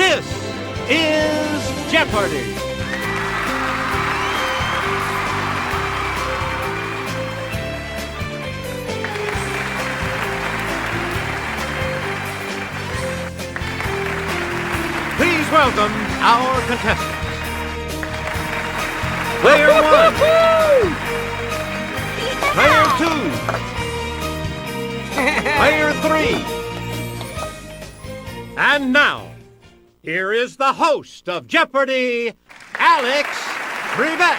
This is Jeopardy! Please welcome our contestants. Player 1. Player 2. Player 3. And now, here is the host of Jeopardy, Alex Trebek.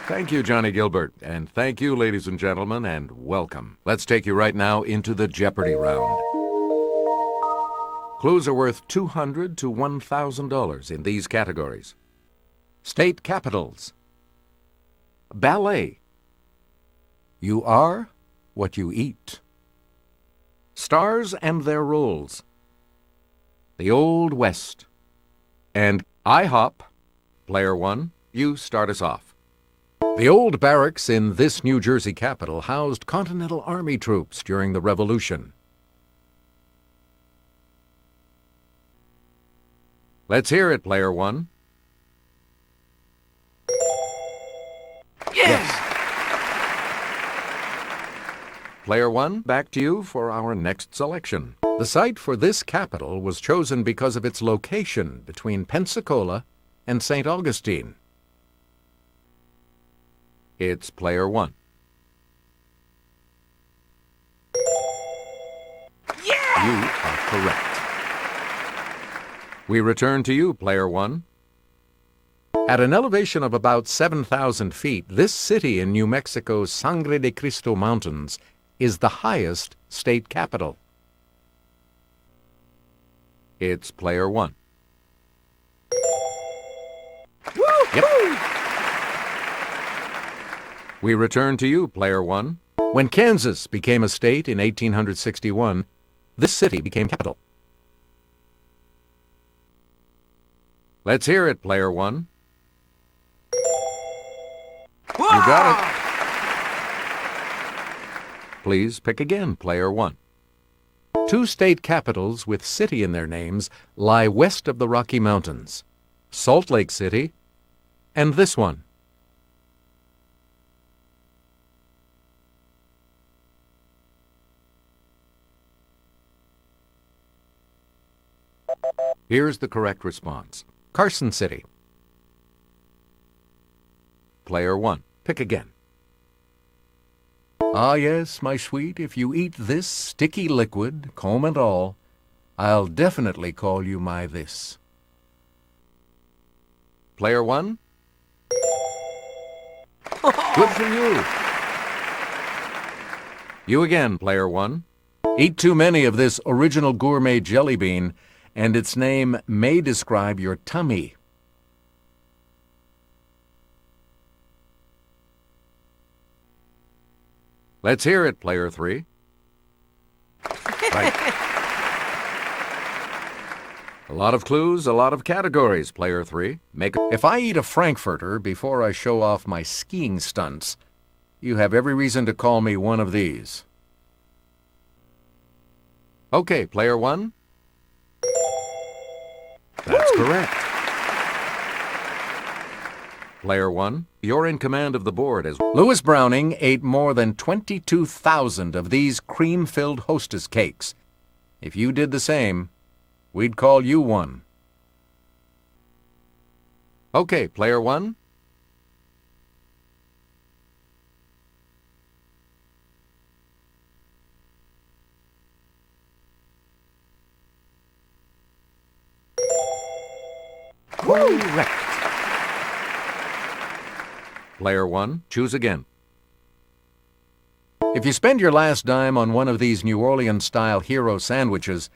Thank you, Johnny Gilbert, and thank you, ladies and gentlemen, and welcome. Let's take you right now into the Jeopardy round. Clues are worth $200 to $1,000 in these categories: state capitals, ballet, you are what you eat, stars and their roles, the Old West, and IHOP. Player 1, you start us off. The old barracks in this New Jersey capital housed Continental Army troops during the Revolution. Let's hear it, Player 1. Yes! Player 1, back to you for our next selection. The site for this capital was chosen because of its location between Pensacola and St. Augustine. It's Player 1. Yeah! You are correct. We return to you, Player 1. At an elevation of about 7,000 feet, this city in New Mexico's Sangre de Cristo Mountains is the highest state capital. It's Player 1. Yep. We return to you, Player 1. When Kansas became a state in 1861, this city became capital. Let's hear it, Player 1. You got it. Please pick again, Player 1. Two state capitals with city in their names lie west of the Rocky Mountains: Salt Lake City and this one. Here's the correct response: Carson City. Player 1, pick again. Ah, yes, my sweet, if you eat this sticky liquid, comb and all, I'll definitely call you my this. Player 1? Good for you. You again, Player 1. Eat too many of this original gourmet jelly bean, and its name may describe your tummy. Let's hear it, Player 3. Right. A lot of clues, a lot of categories, Player 3. If I eat a Frankfurter before I show off my skiing stunts, you have every reason to call me one of these. Okay, Player 1. That's correct. Player 1, you're in command of the board as Louis Browning ate more than 22,000 of these cream-filled Hostess cakes. If you did the same, we'd call you one. Okay, Player 1. Correct. Player 1, choose again. If you spend your last dime on one of these New Orleans-style hero sandwiches,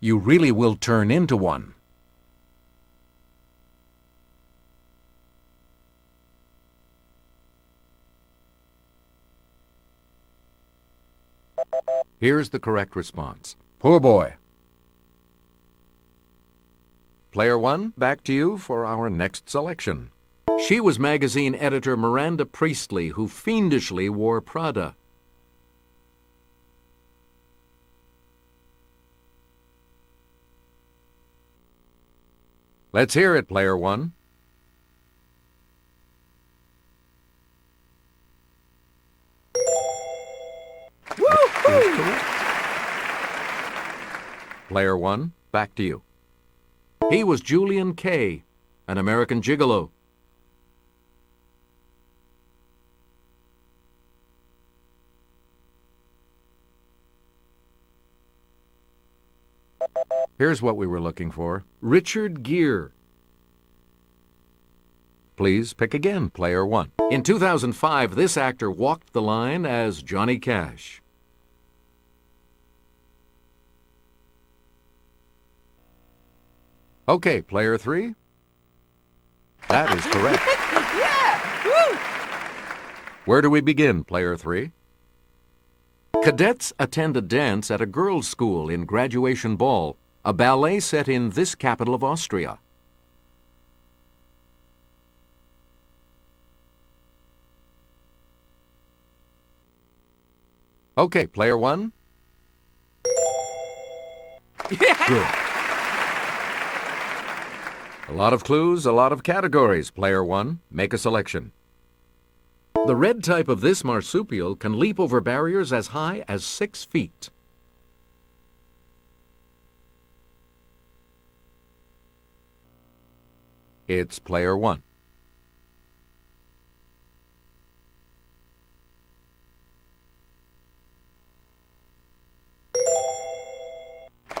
you really will turn into one. Here's the correct response: poor boy. Player 1, back to you for our next selection. She was magazine editor Miranda Priestley, who fiendishly wore Prada. Let's hear it, player one. Woo-hoo! Player one, back to you. He was Julian Kay, an American gigolo. Here's what we were looking for. Richard Gere. Please pick again, player one. In 2005, this actor walked the line as Johnny Cash. Okay, player three. That is correct. Yeah! Woo! Where do we begin, player three? Cadets attend a dance at a girls' school in graduation ball, a ballet set in this capital of Austria. Okay, player one. Yeah! Good. A lot of clues, a lot of categories. Player one, make a selection. The red type of this marsupial can leap over barriers as high as 6 feet. It's player one.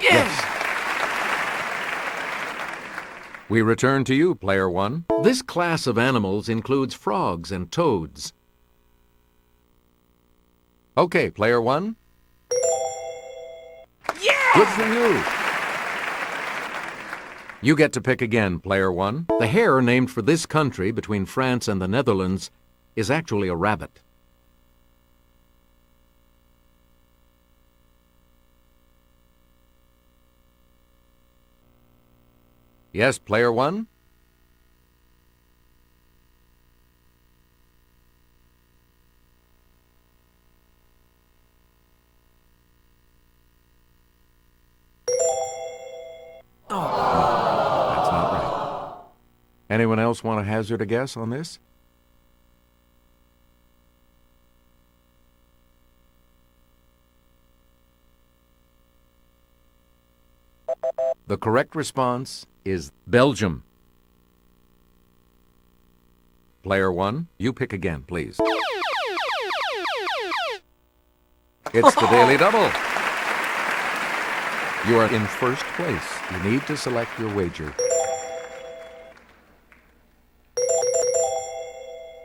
Yes! We return to you, player one. This class of animals includes frogs and toads. Okay, player one. Yeah! Good for you. You get to pick again, player one. The hare named for this country between France and the Netherlands is actually a rabbit. Yes, player one. That's not right. Anyone else want to hazard a guess on this? The correct response is Belgium. Player one, you pick again, please. It's the Daily Double. You are in first place. You need to select your wager.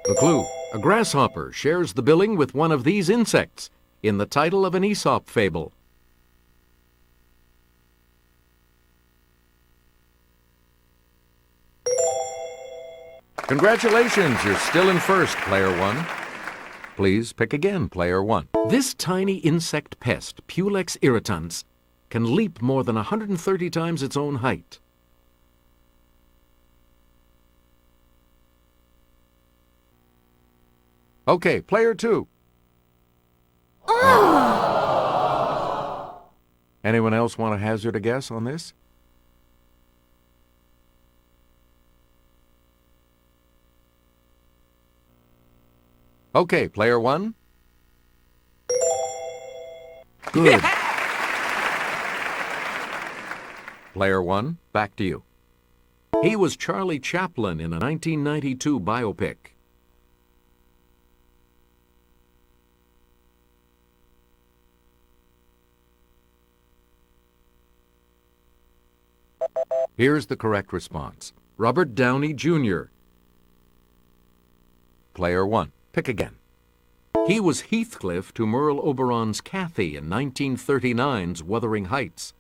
The clue. A grasshopper shares the billing with one of these insects in the title of an Aesop fable. Congratulations, you're still in first, player one. Please pick again, player one. This tiny insect pest, Pulex irritans, can leap more than 130 times its own height. Okay, player two. Anyone else want to hazard a guess on this? Okay, player one. Good. Player one, back to you. He was Charlie Chaplin in a 1992 biopic. Here's the correct response. Robert Downey Jr. Player one. Pick again. He was Heathcliff to Merle Oberon's Cathy in 1939's Wuthering Heights.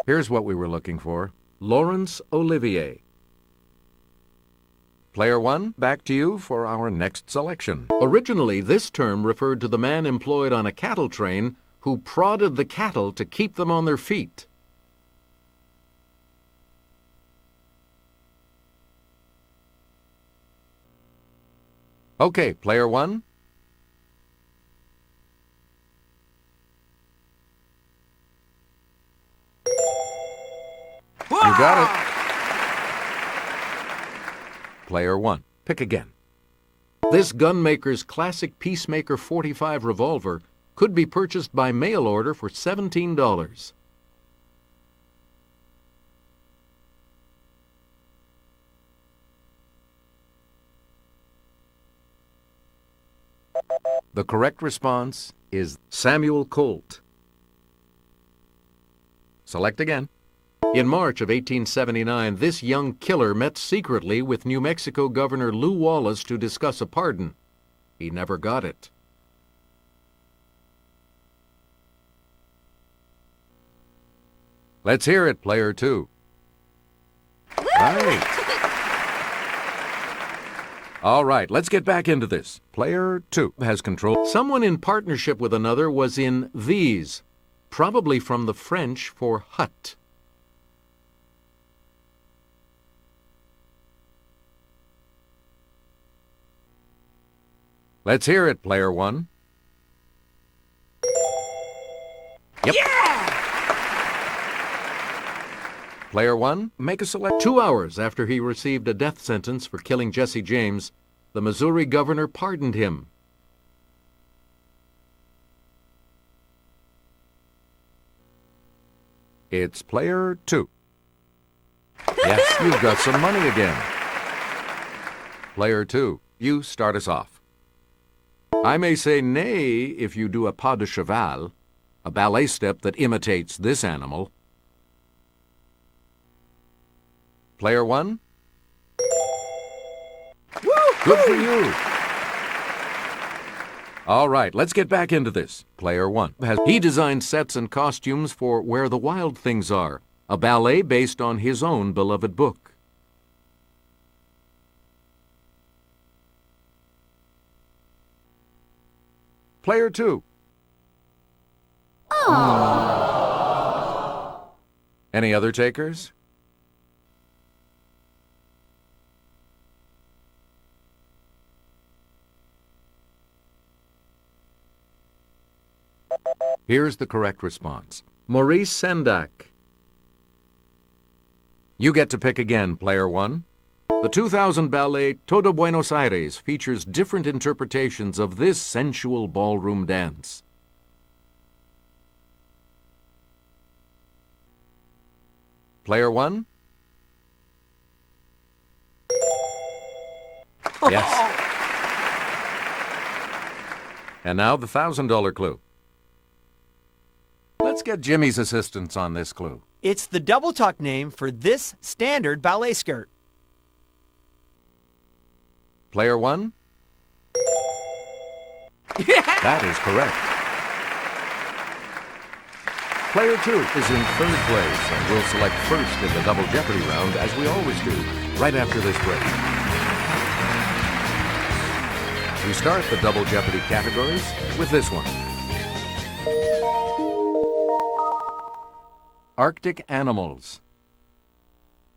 Here's what we were looking for. Laurence Olivier. Player one, back to you for our next selection. Originally, this term referred to the man employed on a cattle train who prodded the cattle to keep them on their feet. Okay, player one. You got it. Player 1. Pick again. This gunmaker's classic Peacemaker .45 revolver could be purchased by mail order for $17. The correct response is Samuel Colt. Select again. In March of 1879, this young killer met secretly with New Mexico Governor Lew Wallace to discuss a pardon. He never got it. Let's hear it, player 2. Right. All right, let's get back into this. Player 2 has control. Someone in partnership with another was in these, probably from the French for hut. Let's hear it, player 1. Yep. Yeah! Player 1, make a select. 2 hours after he received a death sentence for killing Jesse James, the Missouri governor pardoned him. It's player 2. Yes, you've got some money again. Player 2, you start us off. I may say nay if you do a pas de cheval, a ballet step that imitates this animal. Player 1? Good for you. All right, let's get back into this. Player 1. He designed sets and costumes for Where the Wild Things Are, a ballet based on his own beloved book. Player 2. Aww. Any other takers? Here's the correct response. Maurice Sendak. You get to pick again, player 1. The 2000 ballet Todo Buenos Aires features different interpretations of this sensual ballroom dance. Player 1? Yes. And now the $1,000 clue. Let's get Jimmy's assistance on this clue. It's the double tuck name for this standard ballet skirt. Player 1? That is correct. Player 2 is in third place and will select first in the Double Jeopardy round, as we always do, right after this break. We start the Double Jeopardy categories with this one. Arctic animals.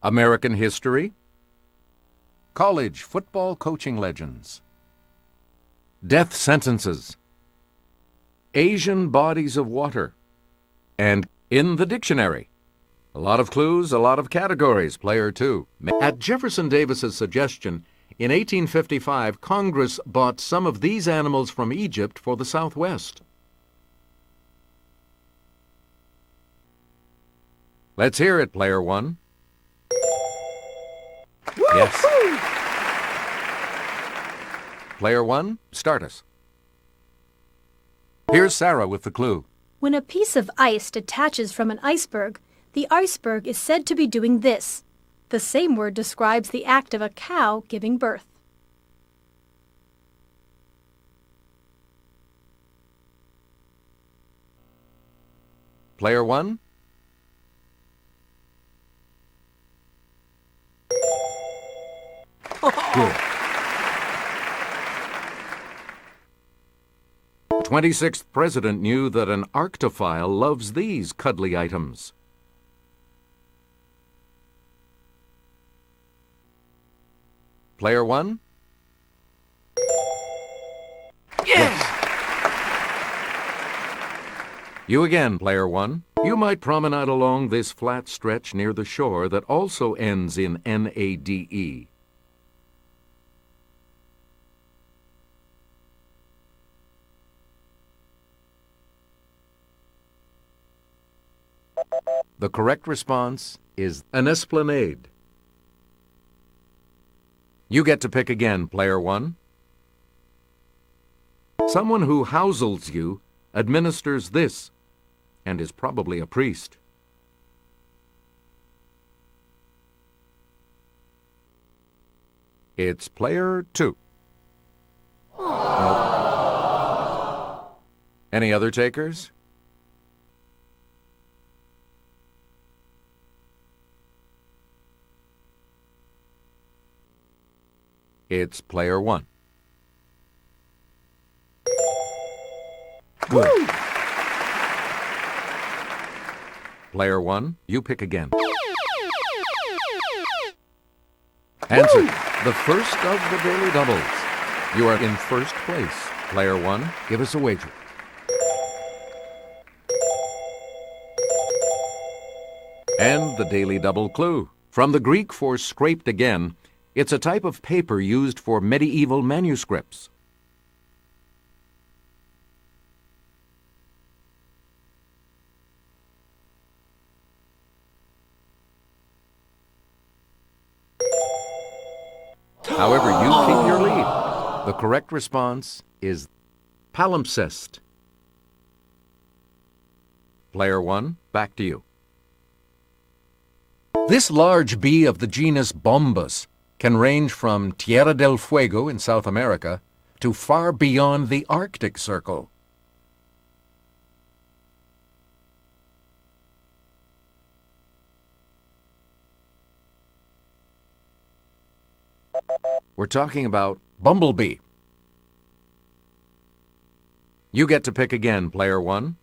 American history. College football coaching legends. Death sentences. Asian bodies of water. And in the dictionary. A lot of clues, a lot of categories, player 2. At Jefferson Davis's suggestion, in 1855, Congress bought some of these animals from Egypt for the Southwest. Let's hear it, player 1. Yes. Player 1, start us. Here's Sarah with the clue. When a piece of ice detaches from an iceberg, the iceberg is said to be doing this. The same word describes the act of a cow giving birth. Player 1? Good. 26th president knew that an Arctophile loves these cuddly items. Player 1? Yes! You again, player 1. You might promenade along this flat stretch near the shore that also ends in N-A-D-E. The correct response is an esplanade. You get to pick again, player one. Someone who housels you administers this and is probably a priest. It's player two. Nope. Any other takers? It's player one. Good. Player one, you pick again. Answer. The first of the daily doubles. You are in first place. Player one, give us a wager. And the daily double clue. From the Greek for scraped again, it's a type of paper used for medieval manuscripts. However, you keep your lead. The correct response is palimpsest. Player one, back to you. This large bee of the genus Bombus can range from Tierra del Fuego in South America to far beyond the Arctic Circle. We're talking about bumblebee. You get to pick again, player one.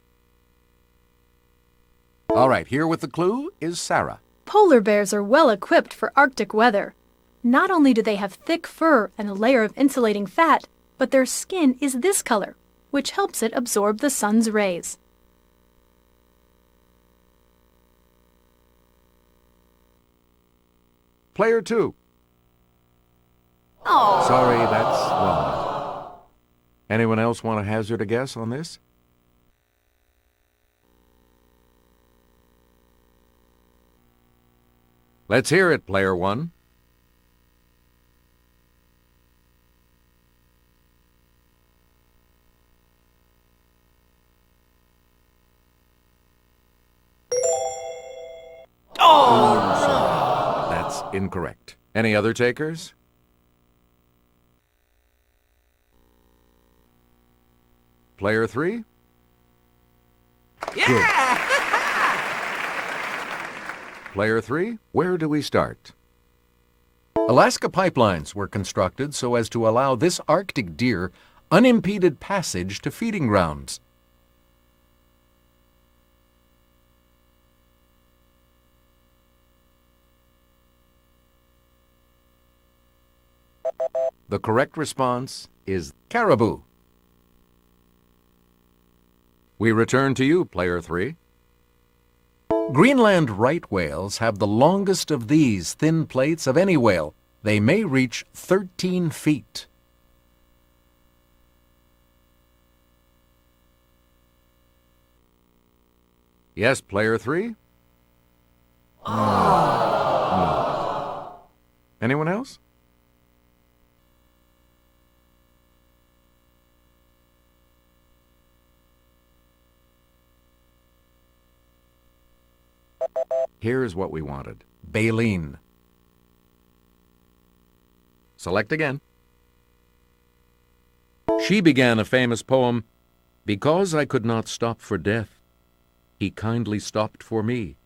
All right, here with the clue is Sarah. Polar bears are well equipped for Arctic weather. Not only do they have thick fur and a layer of insulating fat, but their skin is this color, which helps it absorb the sun's rays. Player two. Oh. Sorry, that's wrong. Anyone else want to hazard a guess on this? Let's hear it, player one. Oh, sorry. That's incorrect. Any other takers? Player three? Yeah! Player three, where do we start? Alaska pipelines were constructed so as to allow this Arctic deer unimpeded passage to feeding grounds. The correct response is caribou. We return to you, player three. Greenland right whales have the longest of these thin plates of any whale. They may reach 13 feet. Yes, player three? No. Anyone else? Here's what we wanted. Baleen. Select again. She began a famous poem, "Because I could not stop for death, he kindly stopped for me."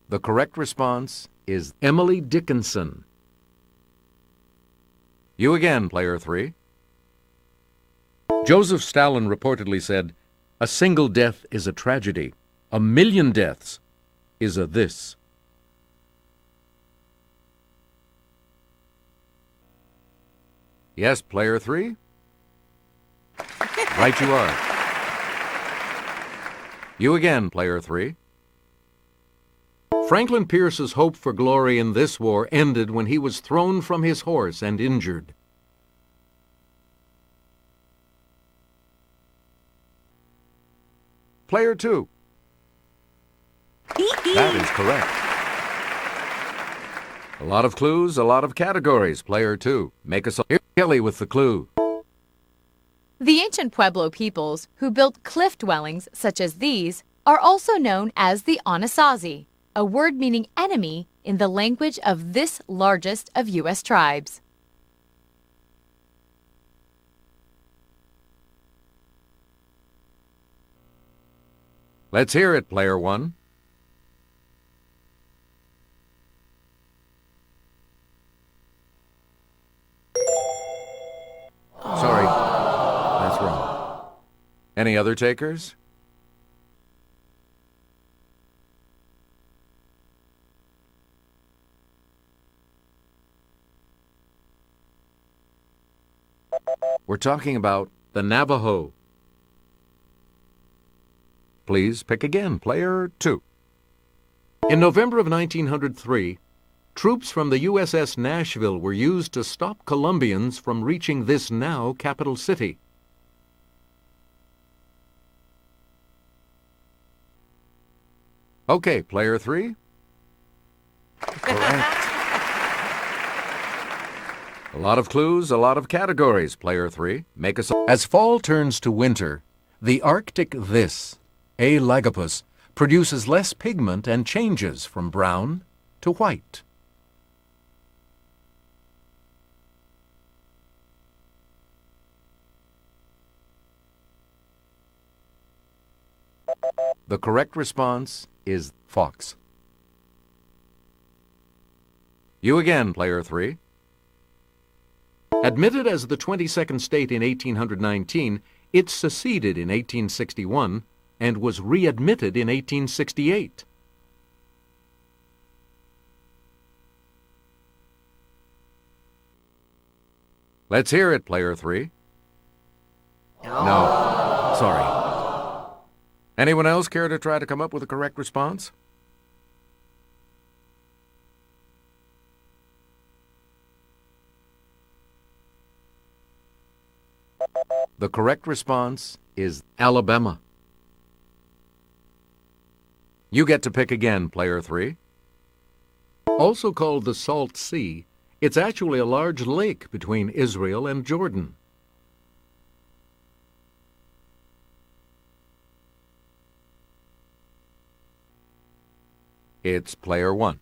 The correct response is Emily Dickinson. You again, player three. Joseph Stalin reportedly said, "A single death is a tragedy. A million deaths is a this." Yes, player 3? Right you are. You again, player 3. Franklin Pierce's hope for glory in this war ended when he was thrown from his horse and injured. Player 2. That is correct. A lot of clues, a lot of categories. Player 2. Make us a Kelly with the clue. The ancient Pueblo peoples who built cliff dwellings such as these are also known as the Anasazi, a word meaning enemy in the language of this largest of U.S. tribes. Let's hear it, player 1. Sorry, that's wrong. Any other takers? We're talking about the Navajo. Please pick again, player 2. In November of 1903, troops from the USS Nashville were used to stop Colombians from reaching this now capital city. Okay, player 3. Correct. A lot of clues, a lot of categories, player 3. Make us As fall turns to winter, the Arctic this, A. lagopus, produces less pigment and changes from brown to white. The correct response is fox. You again, player 3. Admitted as the 22nd state in 1819, it seceded in 1861 and was readmitted in 1868. Let's hear it, player 3. No. Sorry. Anyone else care to try to come up with a correct response? The correct response is Alabama. You get to pick again, player 3. Also called the Salt Sea, it's actually a large lake between Israel and Jordan. It's player 1.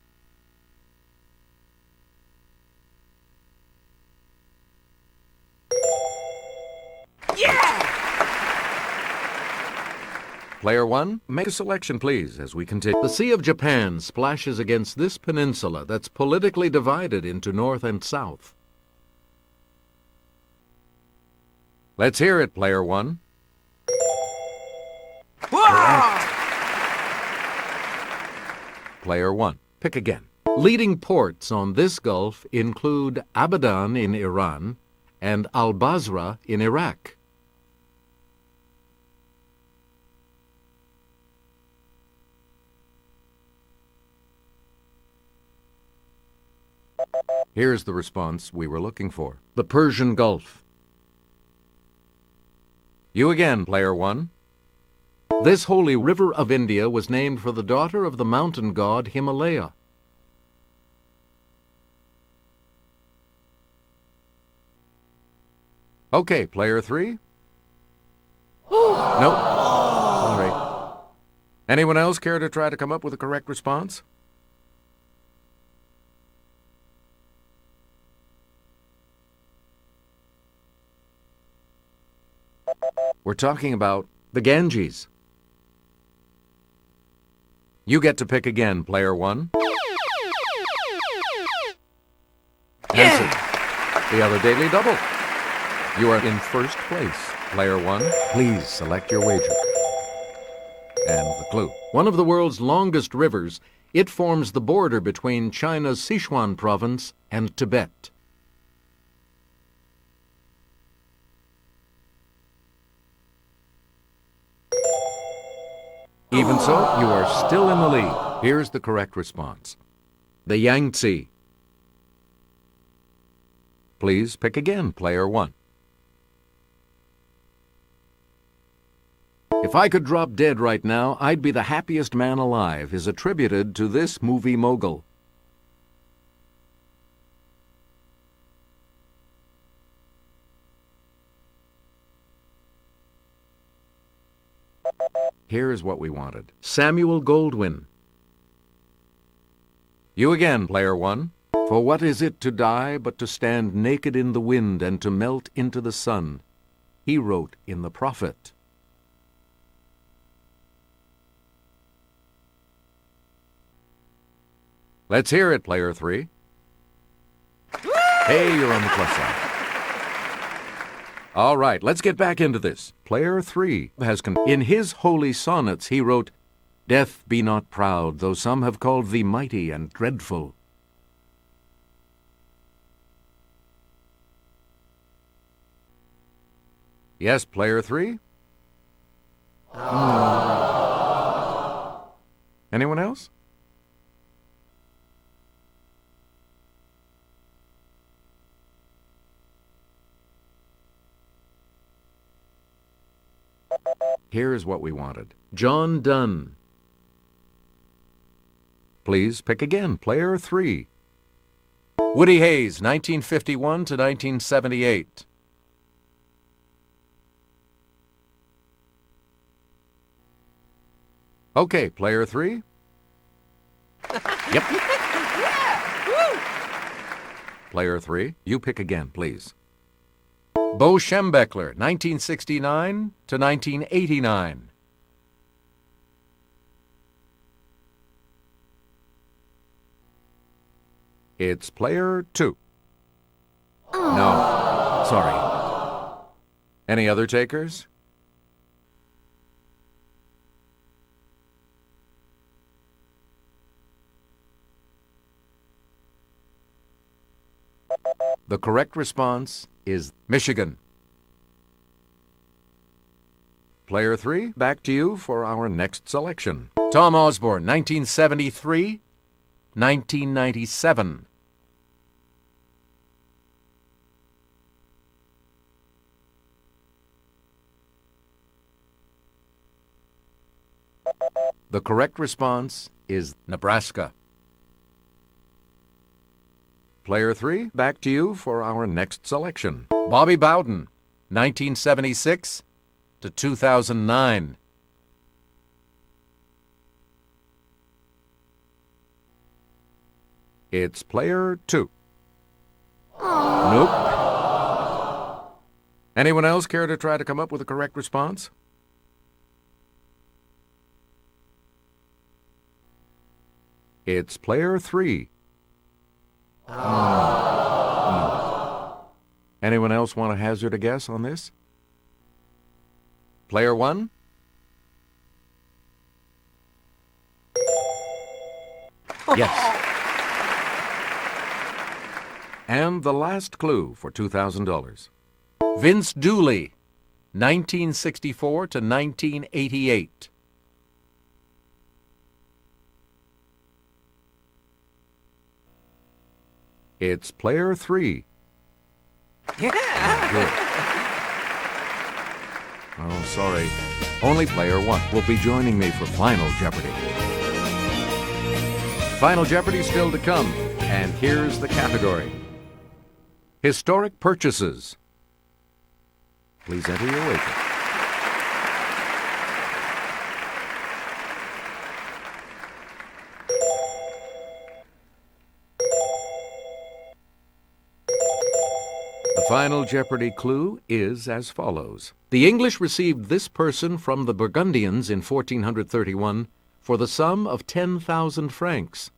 Player 1, make a selection, please, as we continue. The Sea of Japan splashes against this peninsula that's politically divided into north and south. Let's hear it, player 1. Correct. Player 1, pick again. Leading ports on this gulf include Abadan in Iran and Al-Basra in Iraq. Here's the response we were looking for. The Persian Gulf. You again, player 1. This holy river of India was named for the daughter of the mountain god Himalaya. Okay, player 3. Nope. Sorry. Anyone else care to try to come up with a correct response? We're talking about the Ganges. You get to pick again, player 1. Answer. The other daily double. You are in first place, player 1. Please select your wager. And the clue. One of the world's longest rivers, it forms the border between China's Sichuan province and Tibet. Even so, you are still in the lead. Here's the correct response. The Yangtze. Please pick again, player 1. If I could drop dead right now, I'd be the happiest man alive is attributed to this movie mogul. Here's what we wanted. Samuel Goldwyn. You again, player 1. For what is it to die but to stand naked in the wind and to melt into the sun? He wrote in The Prophet. Let's hear it, player 3. Hey, you're on the plus side. All right, let's get back into this. Player 3 has in his holy sonnets he wrote, Death be not proud, though some have called thee mighty and dreadful. Yes, player 3? Anyone else? Here's what we wanted. John Donne. Please pick again, player 3. Woody Hayes, 1951 to 1978. Okay, player 3. Yep. Player 3, you pick again, please. Bo Schembechler, 1969 to 1989. It's player 2. No, sorry. Any other takers? The correct response is Michigan. Player 3, back to you for our next selection. Tom Osborne, 1973, 1997. The correct response is Nebraska. Player 3, back to you for our next selection. Bobby Bowden, 1976 to 2009. It's player 2. Nope. Anyone else care to try to come up with a correct response? It's player 3. Anyone else want to hazard a guess on this? Player 1? Yes. And the last clue for $2,000. Vince Dooley, 1964 to 1988. It's player 3. Yeah. Good. Oh, sorry. Only player 1 will be joining me for Final Jeopardy. Final Jeopardy still to come, and here's the category. Historic purchases. Please enter your wager. The Final Jeopardy clue is as follows. The English received this person from the Burgundians in 1431 for the sum of 10,000 francs.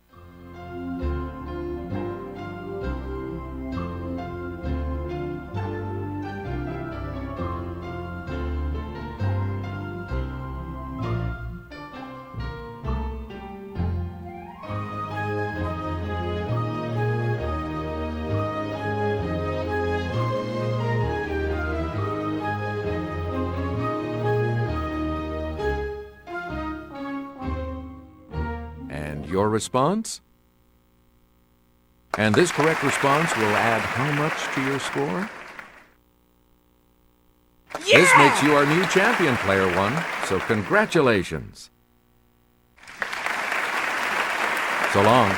your response? And this correct response will add how much to your score? Yeah! This makes you our new champion, Player One, so congratulations. So long.